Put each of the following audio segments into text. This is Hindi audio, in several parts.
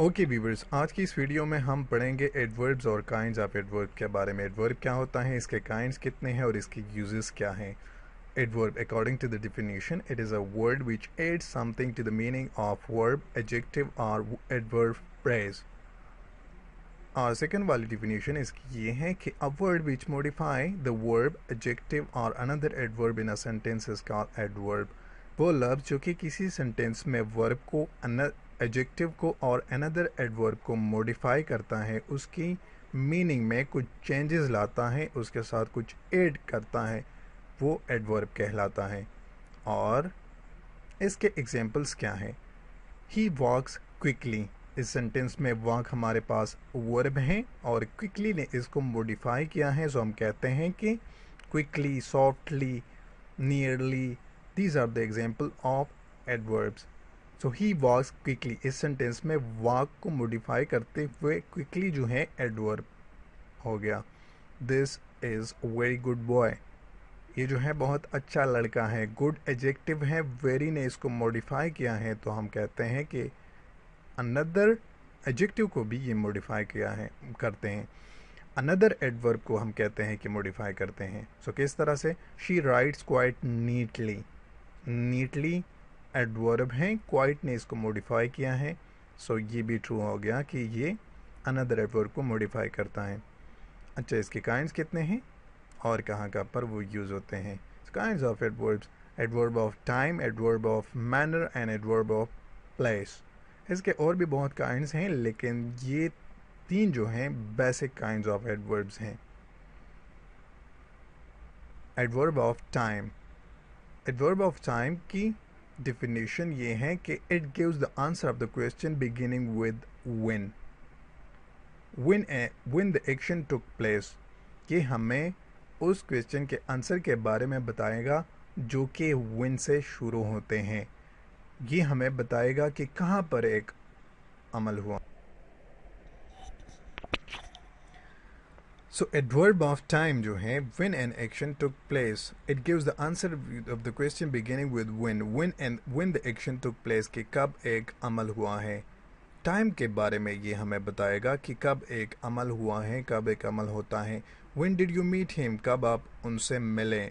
ओके व्यूवर्स, आज की इस वीडियो में हम पढ़ेंगे एडवर्ब्स और काइंड्स ऑफ एडवर्ब के बारे में। एडवर्ब क्या होता है, इसके काइंड्स कितने हैं और इसके यूजेस क्या हैं। Adverb according to the definition, it is a word which adds something to the meaning of verb, adjective और एडवर्ब फ्रेज। और सेकंड वाली डेफिनेशन इसकी ये है कि a word which modify the verb, adjective और another adverb in a sentence is called adverb. वो लफ्ज़ जो कि किसी सेंटेंस में वर्ब को, एडजेक्टिव को और अनदर एडवर्ब को मॉडिफाई करता है, उसकी मीनिंग में कुछ चेंजेस लाता है, उसके साथ कुछ ऐड करता है, वो एडवर्ब कहलाता है। और इसके एग्जांपल्स क्या हैं? ही वॉक्स क्विकली, इस सेंटेंस में वॉक हमारे पास वर्ब हैं और क्विकली ने इसको मॉडिफाई किया है, सो हम कहते हैं कि quickly, softly, nearly, these are the example of adverbs. So he walks quickly, इस सेंटेंस में वॉक को मॉडिफाई करते हुए क्विकली जो है एडवर्ब हो गया। This is very good boy, ये जो है बहुत अच्छा लड़का है। गुड एडजेक्टिव है, वेरी ने इसको मॉडिफाई किया है, तो हम कहते हैं कि अनदर एडजेक्टिव को भी ये मॉडिफाई किया है, करते हैं। अनदर एडवर्ब को हम कहते हैं कि मॉडिफाई करते हैं। सो किस तरह से? She writes quite neatly, neatly adverb हैं, क्वाइट ने इसको मॉडिफाई किया है, सो ये भी ट्रू हो गया कि ये अनदर एडवर्ब को मॉडिफाई करता है। अच्छा, इसके काइंड्स कितने हैं और कहाँ कहाँ पर वो यूज़ होते हैं? Kinds of adverbs, adverb of time, adverb of manner and adverb of place. इसके और भी बहुत काइंड्स हैं, लेकिन ये तीन जो हैं बेसिक काइंड्स ऑफ एडवर्ब्स हैं। Adverb of time, adverb of time की डिफिनेशन ये है कि it gives the answer of the question beginning with when. When the action took place, ये हमें उस क्वेश्चन के आंसर के बारे में बताएगा जो कि व्हेन से शुरू होते हैं। ये हमें बताएगा कि कहाँ पर एक अमल हुआ। सो एडवर्ब ऑफ टाइम जो है, when an action took place, it gives the answer of the question beginning with when the action took place, कि कब एक अमल हुआ है। टाइम के बारे में ये हमें बताएगा कि कब एक अमल हुआ है, कब एक अमल होता है। When did you meet him, कब आप उनसे मिले?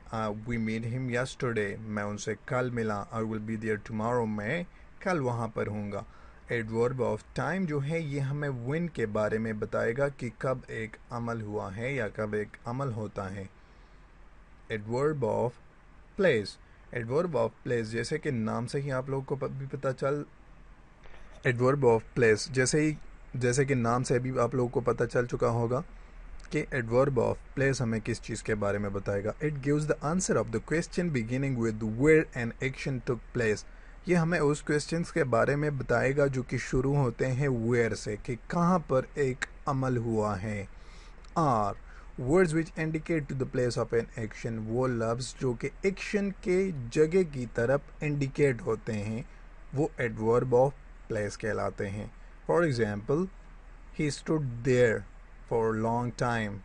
We meet him yesterday, मैं उनसे कल मिला। I will be there tomorrow, मैं कल वहाँ पर हूँगा। एडवर्ब ऑफ टाइम जो है, ये हमें when के बारे में बताएगा कि कब एक अमल हुआ है या कब एक अमल होता है। Adverb of place, adverb of place जैसे कि नाम से ही आप लोगों को भी पता चल, एडवर्ब ऑफ प्लेस जैसे कि नाम से भी आप लोगों को पता चल चुका होगा कि एडवर्ब ऑफ प्लेस हमें किस चीज़ के बारे में बताएगा। It gives the answer of the question beginning with where an action took place, ये हमें उस क्वेश्चंस के बारे में बताएगा जो कि शुरू होते हैं वेयर से, कि कहाँ पर एक अमल हुआ है। Are words which indicate to the place of an action, वो लफ्ज़ जो कि एक्शन के जगह की तरफ इंडिकेट होते हैं, वो एडवर्ब ऑफ प्लेस कहलाते हैं। For example, he stood there for long time.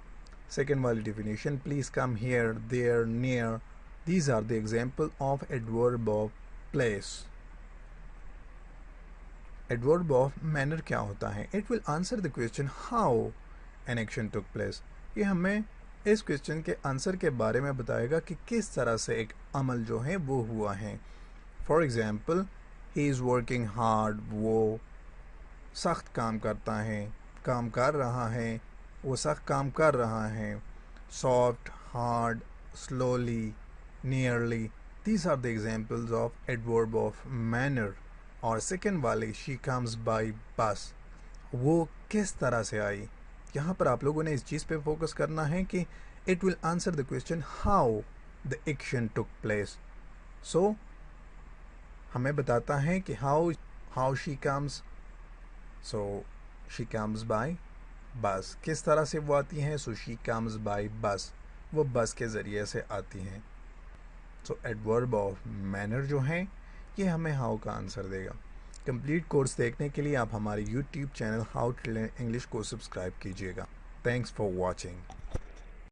Second वाली definition, please come here, there, near, these are the example of adverb of place. Adverb of manner क्या होता है? It will answer the question how an action took place, ये हमें इस क्वेश्चन के आंसर के बारे में बताएगा कि किस तरह से एक अमल जो है वो हुआ है। For example, he is working hard, वो सख्त काम करता है, काम कर रहा है, वो सख्त काम कर रहा है। Soft, hard, slowly, nearly, these are the examples of adverb of manner. और सेकेंड वाले, शी कम्स बाई बस, वो किस तरह से आई। यहाँ पर आप लोगों ने इस चीज़ पे फोकस करना है कि it will answer the question how the action took place. So हमें बताता है कि how she comes, so she comes by bus, किस तरह से वो आती हैं। सो शी कम्स बाय बस, वो बस के ज़रिए से आती हैं। सो एडवर्ब ऑफ मैनर जो हैं, ये हमें हाउ का आंसर देगा। कंप्लीट कोर्स देखने के लिए आप हमारे YouTube channel how to learn English को सब्सक्राइब कीजिएगा। Thanks for watching.